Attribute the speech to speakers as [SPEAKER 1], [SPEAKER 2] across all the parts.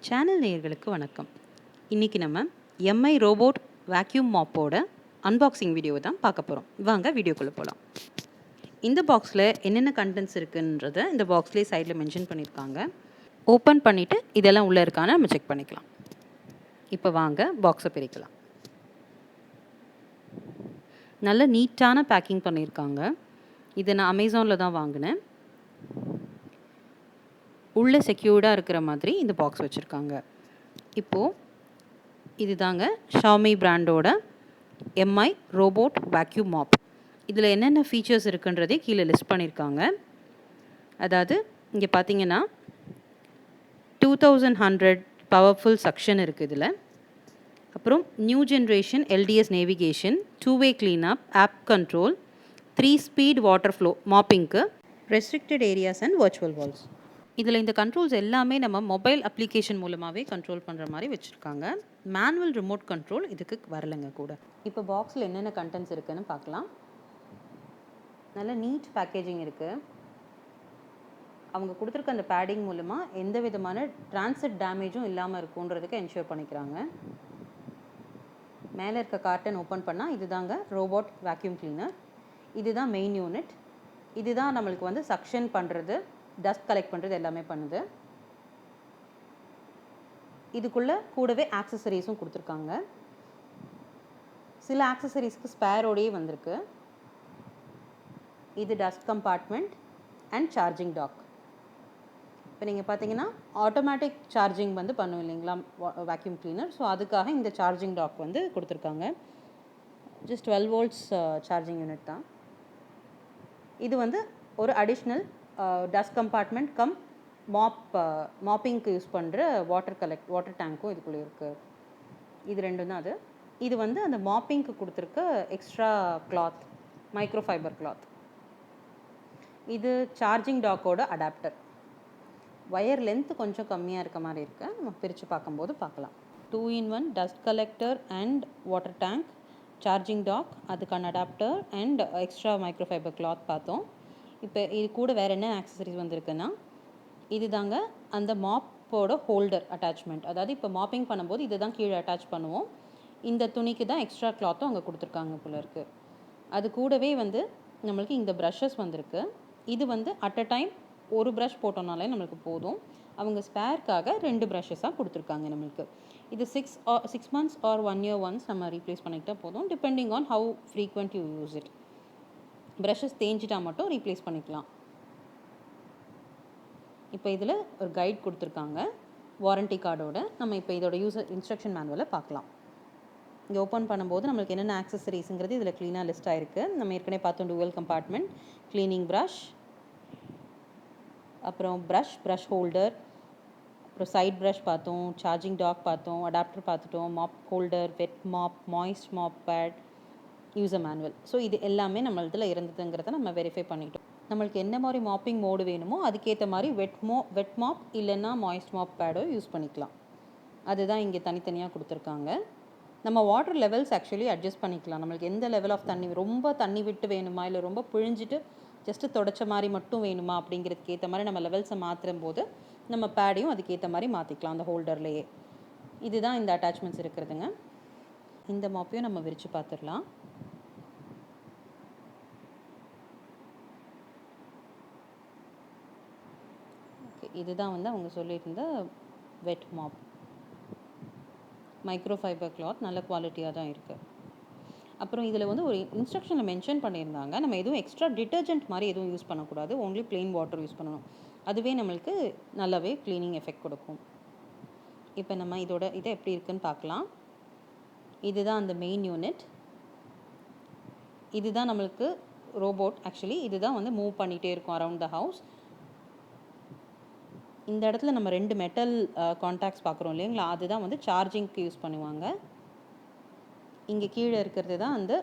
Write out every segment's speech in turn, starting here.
[SPEAKER 1] Channel நேயர்களுக்கு வணக்கம். இன்றைக்கி நம்ம எம்ஐ ரோபோட் வேக்யூம் மாப்போட அன்பாக்சிங் வீடியோ தான் பார்க்க போகிறோம். வாங்க வீடியோக்குள்ளே போகலாம். இந்த பாக்ஸில் என்னென்ன கண்டென்ட்ஸ் இருக்குன்றதை இந்த பாக்ஸ்லேயே சைடில் மென்ஷன் பண்ணியிருக்காங்க. ஓப்பன் பண்ணிவிட்டு இதெல்லாம் உள்ளே இருக்கான்னு நம்ம செக் பண்ணிக்கலாம். இப்போ வாங்க பாக்ஸை பிரிக்கலாம். நல்ல நீட்டான பேக்கிங் பண்ணியிருக்காங்க. இதை நான் அமேசானில் தான் வாங்கினேன். உள்ளே செக்யூர்டாக இருக்கிற மாதிரி இந்த பாக்ஸ் வச்சுருக்காங்க. இப்போது இது தாங்க ஷாமி பிராண்டோட எம்ஐ ரோபோட் வேக்யூம் மாப். இதில் என்னென்ன ஃபீச்சர்ஸ் இருக்குன்றதே கீழே லிஸ்ட் பண்ணியிருக்காங்க. அதாவது இங்கே பார்த்தீங்கன்னா 2100 பவர்ஃபுல் சக்ஷன் இருக்குது இதில். அப்புறம் நியூ ஜென்ரேஷன் எல்டிஎஸ் நேவிகேஷன், 2-வே cleanup, app control, 3 speed water flow மாப்பிங்க்கு, restricted areas and virtual walls. இதில் இந்த கண்ட்ரோல்ஸ் எல்லாமே நம்ம மொபைல் அப்ளிகேஷன் மூலமாகவே கண்ட்ரோல் பண்ணுற மாதிரி வச்சுருக்காங்க. மேனுவல் ரிமோட் கண்ட்ரோல் இதுக்கு வரலைங்க கூட. இப்போ பாக்ஸில் என்னென்ன கண்டென்ட்ஸ் இருக்குதுன்னு பார்க்கலாம். நல்ல நீட் பேக்கேஜிங் இருக்குது. அவங்க கொடுத்துருக்க அந்த பேடிங் மூலமாக எந்த விதமான டிரான்சிட் டேமேஜும் இல்லாமல் இருக்குன்றதுக்கு என்ஷூர் பண்ணிக்கிறாங்க. மேலே இருக்க கார்டன் ஓப்பன் பண்ணால் இது தாங்க ரோபோட் வேக்யூம் கிளீனர். இதுதான் மெயின் யூனிட். இதுதான் நம்மளுக்கு வந்து சக்ஷன் பண்ணுறது, டஸ்ட் கலெக்ட் பண்ணுறது எல்லாமே பண்ணுது. இதுக்குள்ளே கூடவே ஆக்சசரிஸும் கொடுத்துருக்காங்க. சில ஆக்சசரிஸ்க்கு ஸ்பேரோடையே வந்திருக்கு. இது dust compartment and charging dock. இப்போ நீங்கள் பார்த்தீங்கன்னா ஆட்டோமேட்டிக் சார்ஜிங் வந்து பண்ணும் இல்லைங்களா வேக்யூம் கிளீனர். ஸோ அதுக்காக இந்த சார்ஜிங் டாக் வந்து கொடுத்துருக்காங்க. ஜஸ்ட் 12 வோல்ட்ஸ் சார்ஜிங் யூனிட் தான். இது வந்து ஒரு அடிஷ்னல் டஸ்ட் கம்பார்ட்மெண்ட் கம் மாப்பிங்க்கு யூஸ் பண்ணுற வாட்டர் டேங்க்கும் இதுக்குள்ளே இருக்குது. இது ரெண்டும் தான் அது. இது வந்து அந்த மாப்பிங்க்கு கொடுத்துருக்க extra cloth, micro fibre cloth. இது சார்ஜிங் டாக்கோட அடாப்டர். ஒயர் லென்த் கொஞ்சம் கம்மியாக இருக்க மாதிரி இருக்குது. நம்ம பிரித்து பார்க்கும்போது பார்க்கலாம். 2-in-1 dust collector and water tank, charging dock, அதுக்கான adapter and extra microfiber cloth பார்த்தோம். இப்போ இது கூட வேறு என்ன ஆக்சசரிஸ் வந்திருக்குன்னா, இது தாங்க அந்த மாப்போட ஹோல்டர் அட்டாச்மெண்ட். அதாவது இப்போ மாப்பிங் பண்ணும்போது இதை தான் கீழே அட்டாச் பண்ணுவோம். இந்த துணிக்கு தான் எக்ஸ்ட்ரா கிளாத்தும் அங்கே கொடுத்துருக்காங்க போல இருக்குது. அது கூடவே வந்து நம்மளுக்கு இந்த ப்ரஷஸ் வந்திருக்கு. இது வந்து அட் அ டைம் ஒரு ப்ரஷ் போட்டோம்னாலே நம்மளுக்கு போதும். அவங்க ஸ்பேர்க்காக 2 ப்ரஷஸாக கொடுத்துருக்காங்க நம்மளுக்கு. இது 6 months ஆர் 1 year ஒன்ஸ் நம்ம ரீப்ளேஸ் பண்ணிக்கிட்டால் போதும், depending on how frequent you use it. Brushes தேஞ்சிட்டா மட்டும் ரீப்ளேஸ் பண்ணிக்கலாம். இப்போ இதில் ஒரு கைட் கொடுத்துருக்காங்க வாரண்டி கார்டோட. நம்ம இப்போ இதோட யூசர் இன்ஸ்ட்ரக்ஷன் மேனுவலை பார்க்கலாம். இங்கே ஓப்பன் பண்ணும்போது நம்மளுக்கு என்னென்ன ஆக்சசரிஸுங்கிறது இதில் க்ளீனாக லிஸ்ட் ஆகிருக்கு. நம்ம ஏற்கனவே பார்த்தோம் டூவல் கம்பார்ட்மெண்ட், க்ளீனிங் ப்ரஷ், அப்புறம் ப்ரஷ் ஹோல்டர், அப்புறம் சைட் ப்ரஷ் பார்த்தோம், சார்ஜிங் டாக் பார்த்தோம், அடாப்டர் பார்த்துட்டோம், mop holder, wet mop, moist mop pad, user manual. So இது எல்லாமே நம்ம இதில் இருந்ததுங்கிறத நம்ம வெரிஃபை பண்ணிட்டோம். நம்மளுக்கு என்ன மாதிரி மாப்பிங் மோடு வேணுமோ அதுக்கேற்ற மாதிரி வெட் மாப் இல்லைன்னா மாய்ஸ்ட் மாப் பேடோ யூஸ் பண்ணிக்கலாம். அதுதான் இங்கே தனித்தனியாக கொடுத்துருக்காங்க. நம்ம வாட்டர் லெவல்ஸ் ஆக்சுவலி அட்ஜஸ்ட் பண்ணிக்கலாம். நம்மளுக்கு எந்த லெவல் ஆஃப் தண்ணி, ரொம்ப தண்ணி விட்டு வேணுமா இல்லை ரொம்ப பிழிஞ்சிட்டு ஜஸ்ட்டு தொடச்ச மாதிரி மட்டும் வேணுமா அப்படிங்கிறதுக்கு ஏற்ற மாதிரி நம்ம லெவல்ஸை மாற்றும் போது நம்ம பேடையும் அதுக்கேற்ற மாதிரி மாற்றிக்கலாம் அந்த ஹோல்டர்லேயே. இதுதான் இந்த அட்டாச்மெண்ட்ஸ் இருக்கிறதுங்க. இந்த மாப்பையும் நம்ம விரித்து பார்த்துடலாம். ஓகே, இதுதான் வந்து அவங்க சொல்லியிருந்த வெட் மாப். மைக்ரோ ஃபைபர் கிளாத் நல்ல குவாலிட்டியாக தான் இருக்குது. அப்புறம் இதில் வந்து ஒரு இன்ஸ்ட்ரக்ஷனில் மென்ஷன் பண்ணியிருந்தாங்க, நம்ம எதுவும் எக்ஸ்ட்ரா டிட்டர்ஜென்ட் மாதிரி எதுவும் யூஸ் பண்ணக்கூடாது, ஓன்லி பிளெயின் வாட்டர் யூஸ் பண்ணணும். அதுவே நம்மளுக்கு நல்லாவே க்ளீனிங் எஃபெக்ட் கொடுக்கும். இப்போ நம்ம இதை எப்படி இருக்குன்னு பார்க்கலாம். இதுதான் அந்த மெயின் யூனிட். இதுதான் நம்மளுக்கு ரோபோட். ஆக்சுவலி இதுதான் வந்து மூவ் பண்ணிகிட்டே இருக்கும் அரவுண்ட் த ஹவுஸ். இந்த இடத்துல நம்ம 2 மெட்டல் கான்டாக்ட்ஸ் பார்க்குறோம் இல்லைங்களா, அதுதான் வந்து சார்ஜிங்க்கு யூஸ் பண்ணுவாங்க. இங்கே கீழே இருக்கிறது தான் அந்த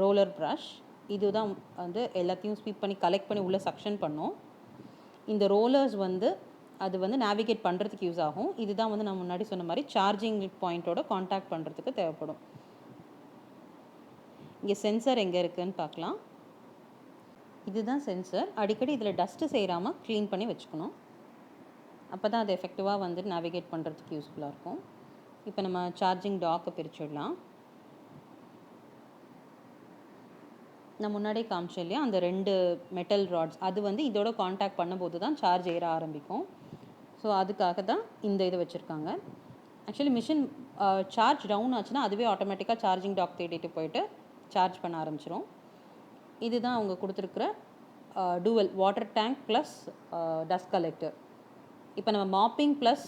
[SPEAKER 1] ரோலர் ப்ரஷ். இதுதான் வந்து எல்லாத்தையும் ஸ்வீப் பண்ணி கலெக்ட் பண்ணி உள்ளே சக்ஷன் பண்ணோம். இந்த ரோலர்ஸ் வந்து அது வந்து நேவிகேட் பண்ணுறதுக்கு யூஸ் ஆகும். இதுதான் வந்து நான் முன்னாடி சொன்ன மாதிரி சார்ஜிங் பாயிண்ட்டோட கான்டாக்ட் பண்ணுறதுக்கு தேவைப்படும். இங்கே சென்சர் எங்கே இருக்குதுன்னு பார்க்கலாம். இதுதான் சென்சர். அடிக்கடி இதில் டஸ்ட்டு சேராமல் க்ளீன் பண்ணி வச்சுக்கணும். அப்போ தான் அது எஃபெக்டிவாக வந்து நேவிகேட் பண்ணுறதுக்கு யூஸ்ஃபுல்லாக இருக்கும். இப்போ நம்ம சார்ஜிங் டாக்கை பிரிச்சுடலாம். நான் முன்னாடியே காமிச்சேன் இல்லையா, அந்த 2 மெட்டல் ராட்ஸ் அது வந்து இதோட காண்டாக்ட் பண்ணும்போது தான் சார்ஜ் ஏற ஆரம்பிக்கும். ஸோ அதுக்காக தான் இந்த இது வச்சுருக்காங்க. ஆக்சுவலி மிஷின் சார்ஜ் டவுன் ஆச்சுன்னா அதுவே ஆட்டோமேட்டிக்காக சார்ஜிங் டாக் தேடிட்டு போயிட்டு சார்ஜ் பண்ண ஆரம்பிச்சிடும். இதுதான் அவங்க கொடுத்துருக்குற dual water tank plus dust collector. இப்போ நம்ம மாப்பிங் ப்ளஸ்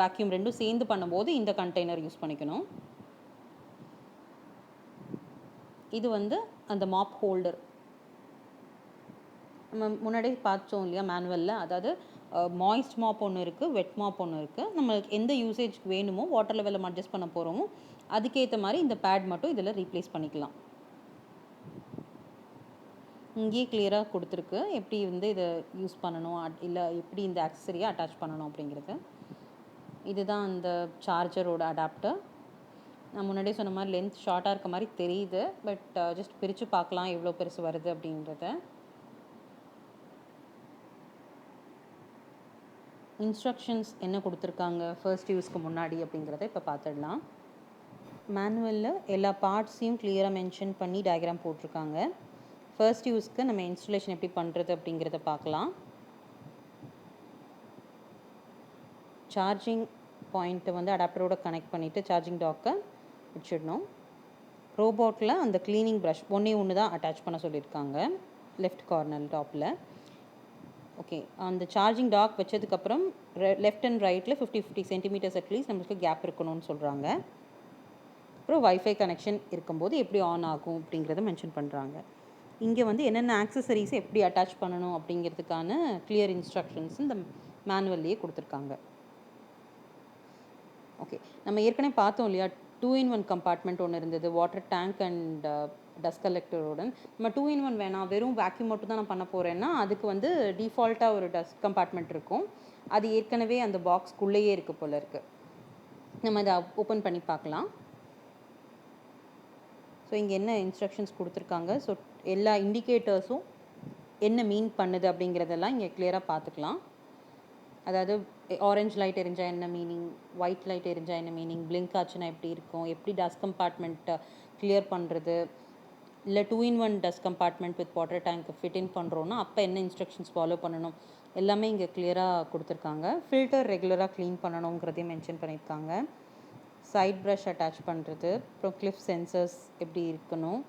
[SPEAKER 1] வேக்யூம் ரெண்டும் சேர்ந்து பண்ணும்போது இந்த கண்டெய்னர் யூஸ் பண்ணிக்கணும். இது வந்து அந்த மாப் ஹோல்டர். நம்ம முன்னாடியே பார்த்தோம் இல்லையா மேனுவலில், அதாவது மாய்ஸ்ட் மாப் ஒன்று இருக்குது, வெட் மாப் ஒன்று இருக்குது. நம்மளுக்கு எந்த யூசேஜ்க்கு வேணுமோ வாட்டர் லெவலில் அட்ஜஸ்ட் பண்ண போகிறோமோ அதுக்கேற்ற மாதிரி இந்த பேட் மட்டும் இதில் ரீப்ளேஸ் பண்ணிக்கலாம். இங்கேயே கிளியராக கொடுத்துருக்கு எப்படி வந்து இதை யூஸ் பண்ணணும், இல்லை எப்படி இந்த ஆக்சஸரியை அட்டாச் பண்ணணும் அப்படிங்கிறது. இதுதான் அந்த சார்ஜரோட அடாப்டர். நான் முன்னாடியே சொன்ன மாதிரி லென்த் ஷார்ட்டாக இருக்க மாதிரி தெரியுது, பட் ஜஸ்ட் பிரித்து பார்க்கலாம் எவ்வளோ பெருசு வருது அப்படின்றத. இன்ஸ்ட்ரக்ஷன்ஸ் என்ன கொடுத்துருக்காங்க ஃபர்ஸ்ட் யூஸ்க்கு முன்னாடி அப்படிங்கிறத இப்போ பார்த்துடலாம். மேனுவலில் எல்லா பார்ட்ஸையும் கிளியராக மென்ஷன் பண்ணி டயக்ராம் போட்டிருக்காங்க. ஃபர்ஸ்ட் யூஸ்க்கு நம்ம இன்ஸ்டலேஷன் எப்படி பண்ணுறது அப்படிங்கிறத பார்க்கலாம். சார்ஜிங் பாயிண்ட்டை வந்து அடாப்டரோட கனெக்ட் பண்ணிவிட்டு சார்ஜிங் டாக்கை வச்சிடணும். ரோபோட்டில் அந்த க்ளீனிங் ப்ரஷ் ஒன்று தான் அட்டாச் பண்ண சொல்லியிருக்காங்க லெஃப்ட் கார்னர் டாப்பில். ஓகே, அந்த சார்ஜிங் டாக் வச்சதுக்கப்புறம் லெஃப்ட் அண்ட் ரைட்டில் 50 சென்டிமீட்டர்ஸ் அட்லீஸ்ட் நம்மளுக்கு கேப் இருக்கணும்னு சொல்கிறாங்க. அப்புறம் வைஃபை கனெக்ஷன் இருக்கும்போது எப்படி ஆன் ஆகும் அப்படிங்கிறத மென்ஷன் பண்ணுறாங்க. இங்கே வந்து என்னென்ன ஆக்சசரிஸை எப்படி அட்டாச் பண்ணணும் அப்படிங்கிறதுக்கான கிளியர் இன்ஸ்ட்ரக்ஷன்ஸ் இந்த மேனுவல்லையே கொடுத்துருக்காங்க. ஓகே, நம்ம ஏற்கனவே பார்த்தோம் இல்லையா 2-in-1 கம்பார்ட்மெண்ட் ஒன்று இருந்தது, வாட்டர் டேங்க் அண்ட் டஸ்ட் கலெக்டருடன். நம்ம 2-in-1 வேணாம், வெறும் வேக்யூம் மட்டும் தான் நான் பண்ண போகிறேன்னா அதுக்கு வந்து டிஃபால்ட்டாக ஒரு டஸ்ட் கம்பார்ட்மெண்ட் இருக்கும். அது ஏற்கனவே அந்த பாக்ஸ்க்குள்ளேயே இருக்குது போல இருக்குது. நம்ம அதை ஓப்பன் பண்ணி பார்க்கலாம். ஸோ இங்கே என்ன இன்ஸ்ட்ரக்ஷன்ஸ் கொடுத்துருக்காங்க, ஸோ எல்லா இண்டிகேட்டர்ஸும் என்ன மீன் பண்ணுது அப்படிங்கிறதெல்லாம் இங்கே கிளியராக பார்த்துக்கலாம். அதாவது ஆரஞ்ச் லைட் எரிஞ்சால் என்ன மீனிங், ஒயிட் லைட் எரிஞ்சால் என்ன மீனிங், பிளிங்க் ஆச்சுன்னா எப்படி இருக்கும், எப்படி டஸ்ட் கம்பார்ட்மெண்ட்டை கிளியர் பண்ணுறது, இல்லை 2-in-1 dust compartment with water tank fit in பண்ணுறோன்னா அப்போ என்ன இன்ஸ்ட்ரக்ஷன்ஸ் ஃபாலோ பண்ணணும் எல்லாமே இங்கே கிளியராக கொடுத்துருக்காங்க. ஃபில்டர் ரெகுலராக க்ளீன் பண்ணணுங்கிறதையும் மென்ஷன் பண்ணியிருக்காங்க. சைட் ப்ரஷ் அட்டாச் பண்ணுறது, அப்புறம் கிளிஃப் சென்சர்ஸ் எப்படி இருக்கணும்,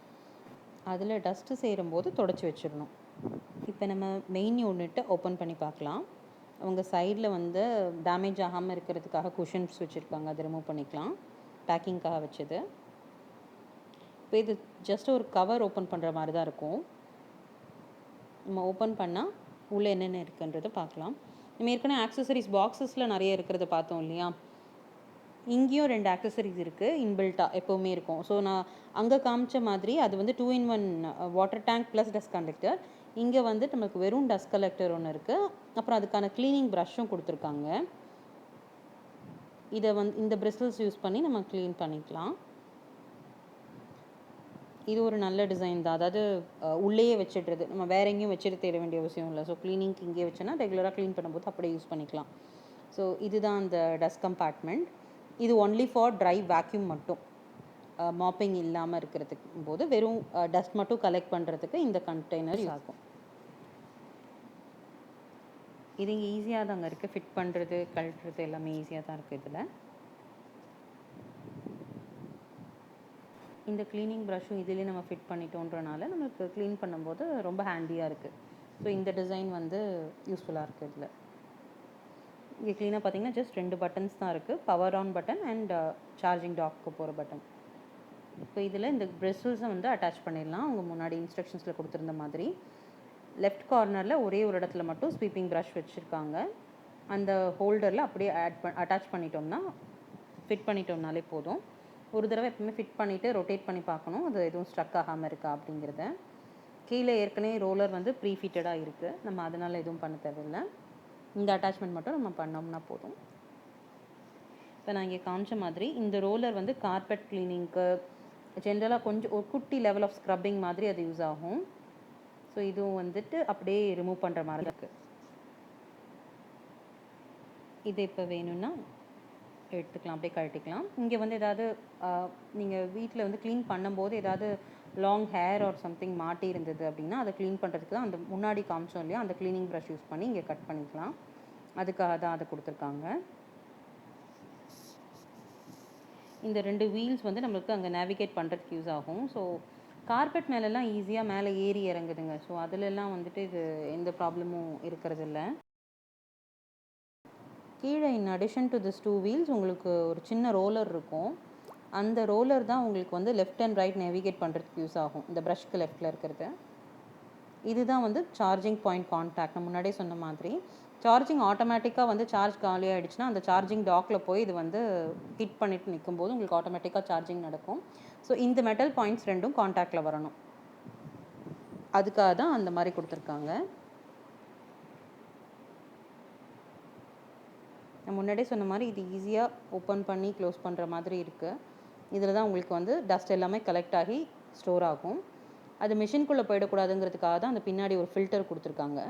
[SPEAKER 1] அதில் டஸ்ட்டு சேரும்போது தொடச்சி வச்சிடணும். இப்போ நம்ம மெயின் யூனிட்டை ஓப்பன் பண்ணி பார்க்கலாம். அவங்க சைடில் வந்து டேமேஜ் ஆகாமல் இருக்கிறதுக்காக குஷன்ஸ் வச்சுருக்காங்க, அதை ரிமூவ் பண்ணிக்கலாம், பேக்கிங்காக வச்சது. இப்போ இது ஜஸ்ட் ஒரு கவர் ஓப்பன் பண்ணுற மாதிரி தான் இருக்கும். நம்ம ஓப்பன் பண்ணால் உள்ளே என்னென்ன இருக்குன்றதை பார்க்கலாம். நம்ம ஏற்கனவே ஆக்சசரிஸ் பாக்ஸஸில் நிறைய இருக்கிறத பார்த்தோம் இல்லையா, இங்கேயும் 2 ஆக்சசரிஸ் இருக்குது இன்பில்ட்டாக எப்போவுமே இருக்கும். ஸோ நான் அங்கே காமிச்ச மாதிரி அது வந்து 2-in-1 water tank plus dust collector. இங்கே வந்து நமக்கு வெறும் டஸ்ட் கலெக்டர் ஒன்று இருக்குது, அப்புறம் அதுக்கான க்ளீனிங் ப்ரஷ்ஷும் கொடுத்துருக்காங்க. இதை வந்து இந்த பிரிஸ்டல்ஸ் யூஸ் பண்ணி நம்ம க்ளீன் பண்ணிக்கலாம். இது ஒரு நல்ல டிசைன் தான், அதாவது உள்ளேயே வச்சிடுறது, நம்ம வேற எங்கேயும் வச்சுட்டு தேட வேண்டிய அவசியம் இல்லை. ஸோ க்ளீனிங்க்கு இங்கே வச்சோன்னா ரெகுலராக க்ளீன் பண்ணும்போது அப்படியே யூஸ் பண்ணிக்கலாம். ஸோ இதுதான் அந்த டஸ்ட் கம்பார்ட்மெண்ட். இது ஒன்லி ஃபார் ட்ரை வேக்யூம் மட்டும், மாப்பிங் இல்லாமல் இருக்கிறதுக்கு போது வெறும் டஸ்ட் மட்டும் கலெக்ட் பண்ணுறதுக்கு இந்த கண்டெய்னர் யூஸ் ஆகும். இது இங்கே ஈஸியாக தாங்க இருக்குது, ஃபிட் பண்ணுறது கழட்டுறது எல்லாமே ஈஸியாக தான் இருக்குது. இதில் இந்த க்ளீனிங் ப்ரஷ்ஷும் இதிலே நம்ம ஃபிட் பண்ணிட்டோன்றனால நமக்கு க்ளீன் பண்ணும்போது ரொம்ப ஹேண்டியாக இருக்குது. ஸோ இந்த டிசைன் வந்து யூஸ்ஃபுல்லாக இருக்குது. இதில் இங்கே க்ளீனாக பார்த்தீங்கன்னா ஜஸ்ட் 2 பட்டன்ஸ் தான் இருக்குது, power on button and charging டாக்கு போகிற பட்டன். இப்போ இதில் இந்த பிரிஸ்டல்ஸை வந்து அட்டாச் பண்ணிடலாம். அவங்க முன்னாடி இன்ஸ்ட்ரக்ஷன்ஸில் கொடுத்துருந்த மாதிரி லெஃப்ட் கார்னரில் ஒரே ஒரு இடத்துல மட்டும் ஸ்வீப்பிங் ப்ரஷ் வச்சுருக்காங்க. அந்த ஹோல்டரில் அப்படியே அட்டாச் பண்ணிட்டோம்னா ஃபிட் பண்ணிட்டோம்னாலே போதும். ஒரு தடவை எப்பவுமே ஃபிட் பண்ணிவிட்டு ரொட்டேட் பண்ணி பார்க்கணும் அது எதுவும் ஸ்ட்ரக் ஆகாமல் இருக்கா அப்படிங்கிறத. கீழே ஏற்கனவே ரோலர் வந்து ப்ரீ ஃபிட்டடாக இருக்குது, நம்ம அதனால் எதுவும் பண்ண தேவையில்லை. இந்த அட்டாச்மெண்ட் மட்டும் நம்ம பண்ணோம்னா போதும். இப்போ நான் இங்கே காமிச்ச மாதிரி இந்த ரோலர் வந்து கார்பெட் க்ளீனிங்க்கு ஜென்ரலாக கொஞ்சம் ஒரு குட்டி லெவல் ஆஃப் ஸ்க்ரப்பிங் மாதிரி அது யூஸ் ஆகும். ஸோ இதுவும் வந்துட்டு அப்படியே ரிமூவ் பண்ணுற மாதிரி இருக்குது. இது இப்போ வேணும்னா எடுத்துக்கலாம், அப்படியே கழட்டிக்கலாம். இங்கே வந்து ஏதாவது நீங்கள் வீட்டில் வந்து க்ளீன் பண்ணும்போது ஏதாவது லாங் ஹேர் ஆர் சம்திங் மாட்டி இருந்தது அப்படின்னா அதை க்ளீன் பண்ணுறதுக்கு தான் அந்த முன்னாடி காமிச்சோம் இல்லையா, அந்த க்ளீனிங் ப்ரஷ் யூஸ் பண்ணி இங்கே கட் பண்ணிக்கலாம். அதுக்காக தான் அதை கொடுத்துருக்காங்க. இந்த 2 வீல்ஸ் வந்து நம்மளுக்கு அங்கே நேவிகேட் பண்ணுறதுக்கு யூஸ் ஆகும். ஸோ கார்பெட் மேலெல்லாம் ஈஸியாக மேலே ஏறி இறங்குதுங்க. ஸோ அதிலெல்லாம் வந்துட்டு இது எந்த ப்ராப்ளமும் இருக்கிறதில்ல. கீழே in addition to this 2 wheels உங்களுக்கு ஒரு சின்ன ரோலர் இருக்கும். அந்த ரோலர் தான் உங்களுக்கு வந்து லெஃப்ட் அண்ட் ரைட் நேவிகேட் பண்ணுறதுக்கு யூஸ் ஆகும். இந்த ப்ரஷ்க்கு லெஃப்ட்டில் இருக்கிறது இதுதான் வந்து சார்ஜிங் பாயிண்ட் கான்டாக்ட். நான் முன்னாடியே சொன்ன மாதிரி சார்ஜிங் ஆட்டோமேட்டிக்காக வந்து சார்ஜ் காலியாகிடுச்சுன்னா அந்த சார்ஜிங் டாக்கில் போய் இது வந்து ஹிட் பண்ணிட்டு நிற்கும்போது உங்களுக்கு ஆட்டோமேட்டிக்காக சார்ஜிங் நடக்கும். ஸோ இந்த மெட்டல் பாயிண்ட்ஸ் ரெண்டும் கான்டாக்டில் வரணும். அதுக்காக தான் அந்த மாதிரி கொடுத்துருக்காங்க. நான் முன்னாடியே சொன்ன மாதிரி இது ஈஸியாக ஓப்பன் பண்ணி க்ளோஸ் பண்ணுற மாதிரி இருக்குது. இதில் தான் உங்களுக்கு வந்து டஸ்ட் எல்லாமே கலெக்ட் ஆகி ஸ்டோர் ஆகும். அது மிஷின்குள்ளே போயிடக்கூடாதுங்கிறதுக்காக தான் அந்த பின்னாடி ஒரு ஃபில்டர் கொடுத்துருக்காங்க.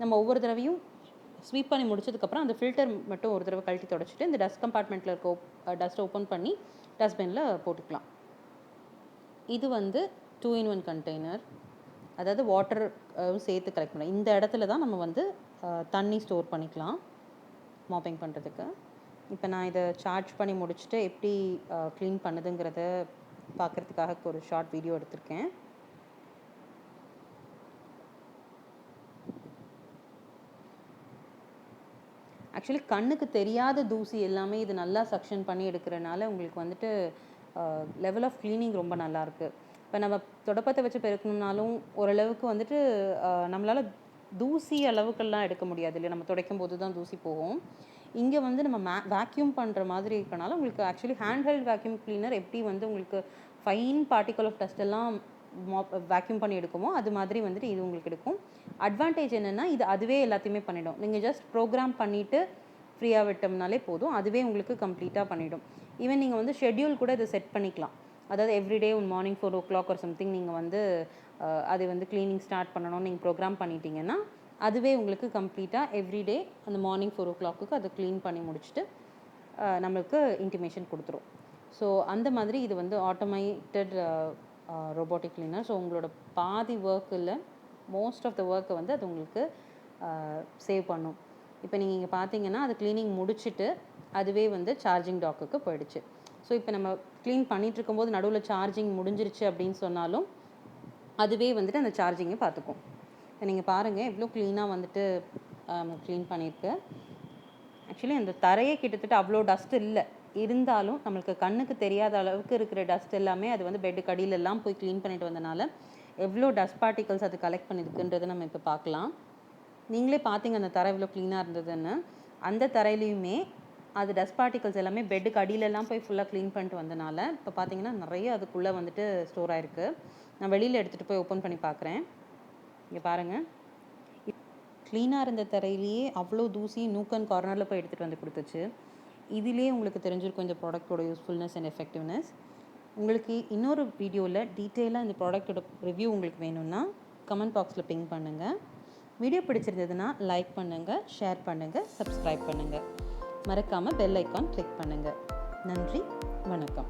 [SPEAKER 1] நம்ம ஒவ்வொரு தடவையும் ஸ்வீப் பண்ணி முடிச்சதுக்கப்புறம் அந்த ஃபில்டர் மட்டும் ஒரு தடவை கழட்டி தொடச்சிட்டு இந்த டஸ்ட் கம்பார்ட்மெண்ட்டில் இருக்க டஸ்ட்டை ஓப்பன் பண்ணி டஸ்ட்பினில் போட்டுக்கலாம். இது வந்து 2-in-1 கண்டெய்னர், அதாவது வாட்டர் சேர்த்து கலெக்ட் பண்ணலாம். இந்த இடத்துல தான் நம்ம வந்து தண்ணி ஸ்டோர் பண்ணிக்கலாம் மாப்பிங் பண்ணுறதுக்கு. இப்போ நான் இதை சார்ஜ் பண்ணி முடிச்சுட்டு எப்படி க்ளீன் பண்ணுதுங்கிறத பார்க்குறதுக்காக ஒரு ஷார்ட் வீடியோ எடுத்திருக்கேன். ஆக்சுவலி கண்ணுக்கு தெரியாத தூசி எல்லாமே இது நல்லா சக்ஷன் பண்ணி எடுக்கிறனால உங்களுக்கு வந்துட்டு லெவல் ஆஃப் க்ளீனிங் ரொம்ப நல்லாயிருக்கு. இப்போ நம்ம தொடப்பத்தை வச்சு பெருக்கணும்னாலும் ஓரளவுக்கு வந்துட்டு நம்மளால் தூசி அளவுக்கெல்லாம் எடுக்க முடியாது இல்லை, நம்ம துடைக்கும் போது தான் தூசி போகும். இங்கே வந்து நம்ம வேக்யூம் பண்ணுற மாதிரி இருக்கனால உங்களுக்கு ஆக்சுவலி ஹேண்ட் வேக்யூம் க்ளீனர் எப்படி வந்து உங்களுக்கு ஃபைன் பார்ட்டிகல் ஆஃப் டஸ்ட் எல்லாம் வேக்யூம் பண்ணி எடுக்குமோ அது மாதிரி வந்துட்டு இது உங்களுக்கு எடுக்கும். அட்வான்டேஜ் என்னென்னா இது அதுவே எல்லாத்தையுமே பண்ணிடும். நீங்கள் ஜஸ்ட் ப்ரோக்ராம் பண்ணிவிட்டு ஃப்ரீயாக விட்டோம்னாலே போதும், அதுவே உங்களுக்கு கம்ப்ளீட்டாக பண்ணிவிடும். ஈவன் நீங்கள் வந்து ஷெட்யூல் கூட இதை செட் பண்ணிக்கலாம். அதாவது எவ்ரிடே மார்னிங் 4 o'clock ஒரு சம்திங் நீங்கள் வந்து அது வந்து க்ளீனிங் ஸ்டார்ட் பண்ணணும்னு நீங்கள் ப்ரோக்ராம் பண்ணிட்டீங்கன்னா அதுவே உங்களுக்கு கம்ப்ளீட்டாக எவ்ரிடே அந்த மார்னிங் 4 o'clock அதை க்ளீன் பண்ணி முடிச்சுட்டு நம்மளுக்கு இன்டிமேஷன் கொடுத்துரும். ஸோ அந்த மாதிரி இது வந்து ஆட்டோமேட்டட் ரோபோட்டிக் கிளீனர். ஸோ உங்களோட பாதி ஒர்க் இல்லை, மோஸ்ட் ஆஃப் த ஒர்க்கை வந்து அது உங்களுக்கு சேவ் பண்ணும். இப்போ நீங்கள் இங்கே பார்த்தீங்கன்னா அது க்ளீனிங் முடிச்சுட்டு அதுவே வந்து சார்ஜிங் டாக்குக்கு போயிடுச்சு. ஸோ இப்போ நம்ம க்ளீன் பண்ணிகிட்டு இருக்கும்போது நடுவில் சார்ஜிங் முடிஞ்சிருச்சு அப்படின்னு சொன்னாலும் அதுவே வந்துட்டு அந்த சார்ஜிங்கை பார்த்துக்கும். இப்போ நீங்கள் பாருங்கள் எவ்வளோ க்ளீனாக வந்துட்டு க்ளீன் பண்ணியிருக்கு. ஆக்சுவலி அந்த தரையே கிட்டத்தட்ட அவ்வளோ டஸ்ட் இல்லை, இருந்தாலும் நம்மளுக்கு கண்ணுக்கு தெரியாத அளவுக்கு இருக்கிற டஸ்ட் எல்லாமே அது வந்து பெட்டு கடியிலெல்லாம் போய் க்ளீன் பண்ணிட்டு வந்தனால எவ்வளோ டஸ்ட் பார்ட்டிகல்ஸ் அது கலெக்ட் பண்ணியிருக்குன்றதை நம்ம இப்போ பார்க்கலாம். நீங்களே பார்த்தீங்க அந்த தரை எவ்வளோ க்ளீனாக இருந்ததுன்னு. அந்த தரையிலையுமே அது டஸ்ட் பார்ட்டிகல்ஸ் எல்லாமே பெட்டுக்கு அடியிலெல்லாம் போய் ஃபுல்லாக க்ளீன் பண்ணிட்டு வந்தனால இப்போ பார்த்தீங்கன்னா நிறைய அதுக்குள்ளே வந்துட்டு ஸ்டோர் ஆகிருக்கு. நான் வெளியில் எடுத்துகிட்டு போய் ஓப்பன் பண்ணி பார்க்குறேன். இங்கே பாருங்கள், க்ளீனாக இருந்த தரையிலேயே அவ்வளோ தூசி நூக்கன் கார்னரில் போய் எடுத்துகிட்டு வந்து கொடுத்துச்சு. இதிலே உங்களுக்கு தெரிஞ்சிருக்கும் இந்த ப்ராடக்ட்டோட யூஸ்ஃபுல்னஸ் அண்ட் எஃபெக்டிவ்னஸ். உங்களுக்கு இன்னொரு வீடியோவில் டீட்டெயிலாக இந்த ப்ராடக்ட்டோட ரிவ்யூ உங்களுக்கு வேணும்னா கமெண்ட் பாக்ஸில் பிங் பண்ணுங்கள். வீடியோ பிடிச்சிருந்ததுன்னா லைக் பண்ணுங்கள், ஷேர் பண்ணுங்கள், சப்ஸ்கிரைப் பண்ணுங்கள். மறக்காமல் பெல் ஐக்கான் கிளிக் பண்ணுங்கள். நன்றி, வணக்கம்.